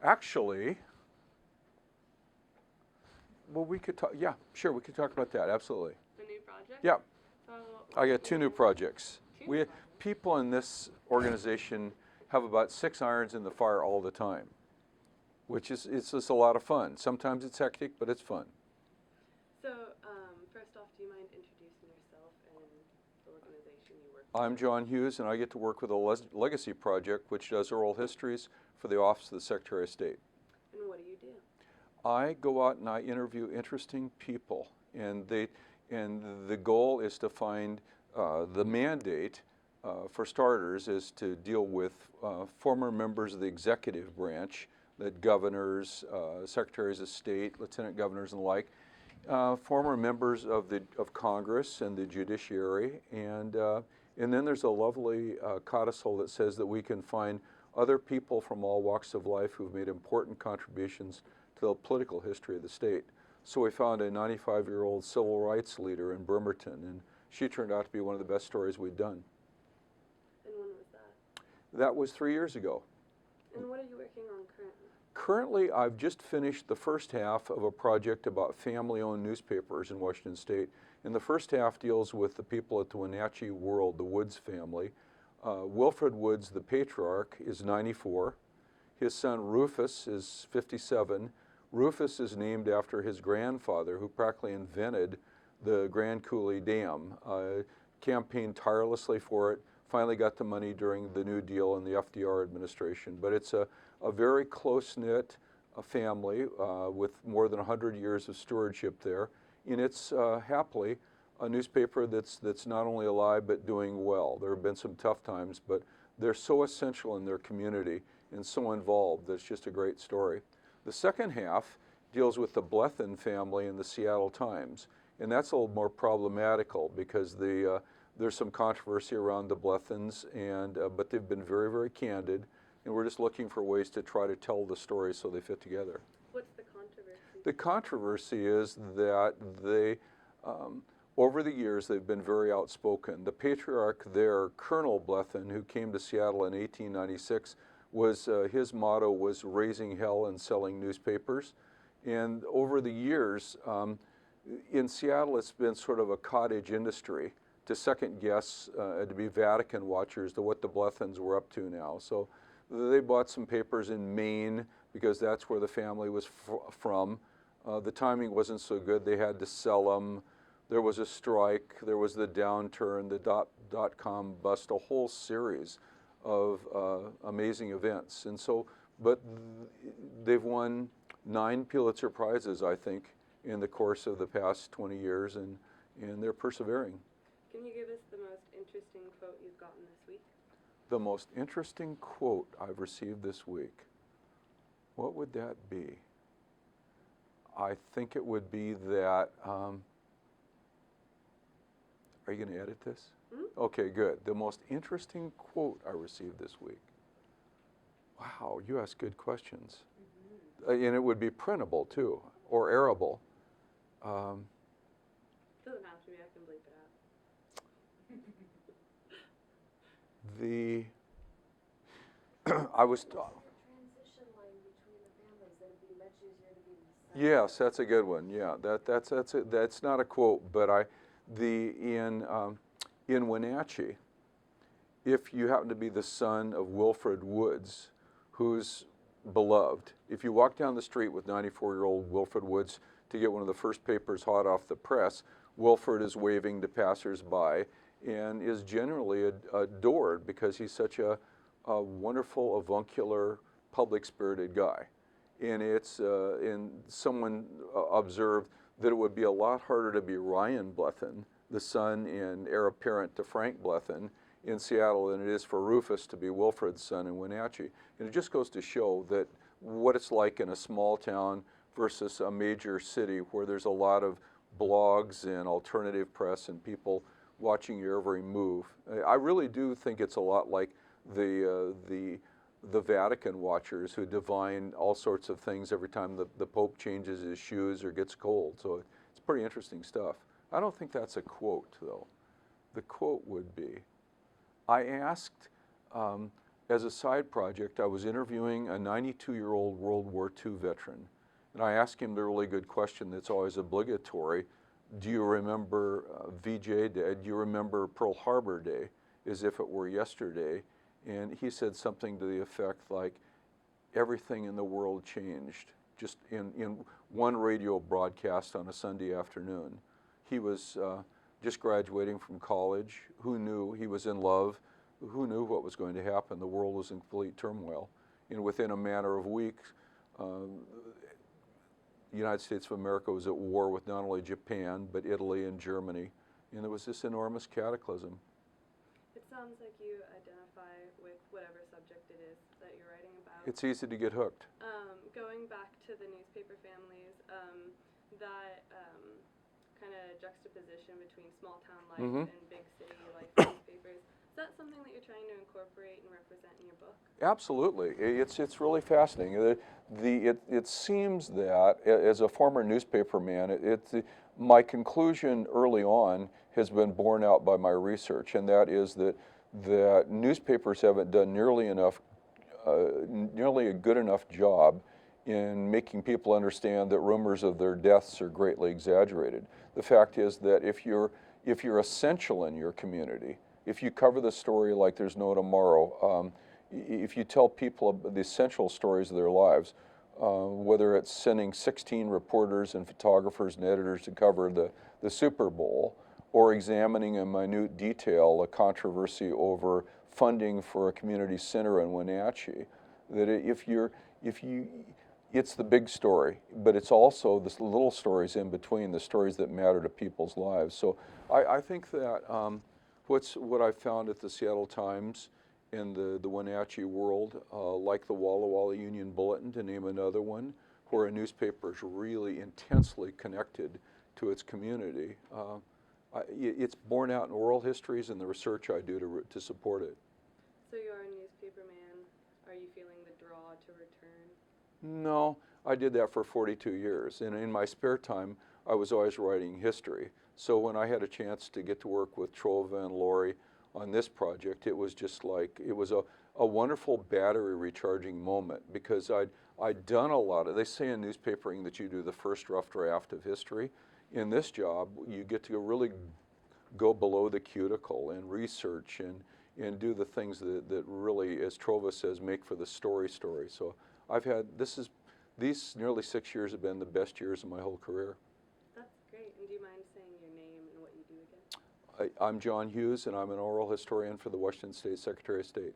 Actually, well, we could talk, yeah, sure, we could talk about that, absolutely. The new project? Yeah, So I got two new projects. Two new projects? People in this organization have about 6 irons in the fire all the time, which is, it's just a lot of fun. Sometimes it's hectic, but it's fun. So, first off, do you mind introducing yourself and the organization you work for? I'm John Hughes, and I get to work with a legacy project, which does oral histories for the Office of the Secretary of State. And what do you do? I go out and I interview interesting people, and the goal is to find the mandate. For starters, is to deal with former members of the executive branch, that governors, secretaries of state, lieutenant governors, and the like, former members of Congress and the judiciary, and then there's a lovely codicil that says that we can find other people from all walks of life who've made important contributions to the political history of the state. So we found a 95-year-old civil rights leader in Bremerton, and she turned out to be one of the best stories we'd done. And when was that? That was 3 years ago. And what are you working on currently? Currently, I've just finished the first half of a project about family-owned newspapers in Washington State. And the first half deals with the people at the Wenatchee World, the Woods family. Wilfred Woods, the patriarch, is 94. His son Rufus is 57. Rufus is named after his grandfather, who practically invented the Grand Coulee Dam, campaigned tirelessly for it, finally got the money during the New Deal and the FDR administration. But it's a very close-knit family with more than 100 years of stewardship there. And it's happily a newspaper that's not only alive but doing well. There have been some tough times, but they're so essential in their community and so involved that it's just a great story. The second half deals with the Blethyn family in the Seattle Times, and that's a little more problematical because there's some controversy around the Blethyns, but they've been very, very candid, and we're just looking for ways to try to tell the stories so they fit together. What's the controversy? The controversy is that they, over the years, they've been very outspoken. The patriarch there, Colonel Blethyn, who came to Seattle in 1896, his motto was raising hell and selling newspapers. And over the years, in Seattle, it's been sort of a cottage industry to second guess, to be Vatican watchers to what the Blethyns were up to now. So they bought some papers in Maine because that's where the family was from. The timing wasn't so good. They had to sell them. There was a strike. There was the downturn, the dot-com bust, a whole series of amazing events. And so, but they've won 9 Pulitzer Prizes, I think, in the course of the past 20 years, and they're persevering. Can you give us the most interesting quote you've gotten this week? The most interesting quote I've received this week. What would that be? I think it would be that, are you going to edit this? Mm-hmm. Okay, good. The most interesting quote I received this week. Wow, you ask good questions. Mm-hmm. And it would be printable too, or airable. Doesn't have to be, I can bleep it out. I was. Transition line between the families that would be much easier to be recycled. Yes, that's a good one. Yeah, that's not a quote, but in Wenatchee, if you happen to be the son of Wilfred Woods, who's beloved, if you walk down the street with 94-year-old Wilfred Woods to get one of the first papers hot off the press, Wilfred is waving to passersby and is generally adored because he's such a wonderful, avuncular, public-spirited guy. And someone observed that it would be a lot harder to be Ryan Blethyn, the son and heir apparent to Frank Blethyn, in Seattle than it is for Rufus to be Wilfred's son in Wenatchee. And it just goes to show that what it's like in a small town versus a major city where there's a lot of blogs and alternative press and people watching your every move. I really do think it's a lot like the Vatican watchers who divine all sorts of things every time the Pope changes his shoes or gets cold. So it's pretty interesting stuff. I don't think that's a quote, though. The quote would be, I asked as a side project, I was interviewing a 92-year-old World War II veteran. And I asked him the really good question that's always obligatory. Do you remember VJ Day? Do you remember Pearl Harbor Day? As if it were yesterday. And he said something to the effect like, everything in the world changed just in one radio broadcast on a Sunday afternoon. He was just graduating from college. Who knew? He was in love. Who knew what was going to happen? The world was in complete turmoil. And within a matter of weeks, the United States of America was at war with not only Japan, but Italy and Germany. And there was this enormous cataclysm. It sounds like you identify with whatever subject it is that you're writing about. It's easy to get hooked. Going back to the newspaper families, that kind of juxtaposition between small town life and big city life newspapers, is that something that you're trying to incorporate and represent in your book? Absolutely. It's really fascinating. It seems that, as a former newspaper man, my conclusion early on has been borne out by my research, and that is that newspapers haven't done nearly a good enough job in making people understand that rumors of their deaths are greatly exaggerated. The fact is that if you're essential in your community, if you cover the story like there's no tomorrow, if you tell people the essential stories of their lives, whether it's sending 16 reporters and photographers and editors to cover the Super Bowl, or examining in minute detail a controversy over funding for a community center in Wenatchee, that it's the big story, but it's also the little stories in between, the stories that matter to people's lives. So I think that what I found at the Seattle Times in the Wenatchee World, like the Walla Walla Union Bulletin, to name another one, where a newspaper is really intensely connected to its community. It's borne out in oral histories and the research I do to support it. So you're a newspaper man. Are you feeling the draw to return? No, I did that for 42 years. And in my spare time, I was always writing history. So when I had a chance to get to work with Trova and Lori on this project, it was just like, it was a wonderful battery recharging moment, because I'd done a lot of, they say in newspapering that you do the first rough draft of history. In this job, you get to really go below the cuticle and research and do the things that really, as Trova says, make for the story. So I've had, these nearly 6 years have been the best years of my whole career. That's great. And do you mind saying your name and what you do again? I'm John Hughes, and I'm an oral historian for the Washington State Secretary of State.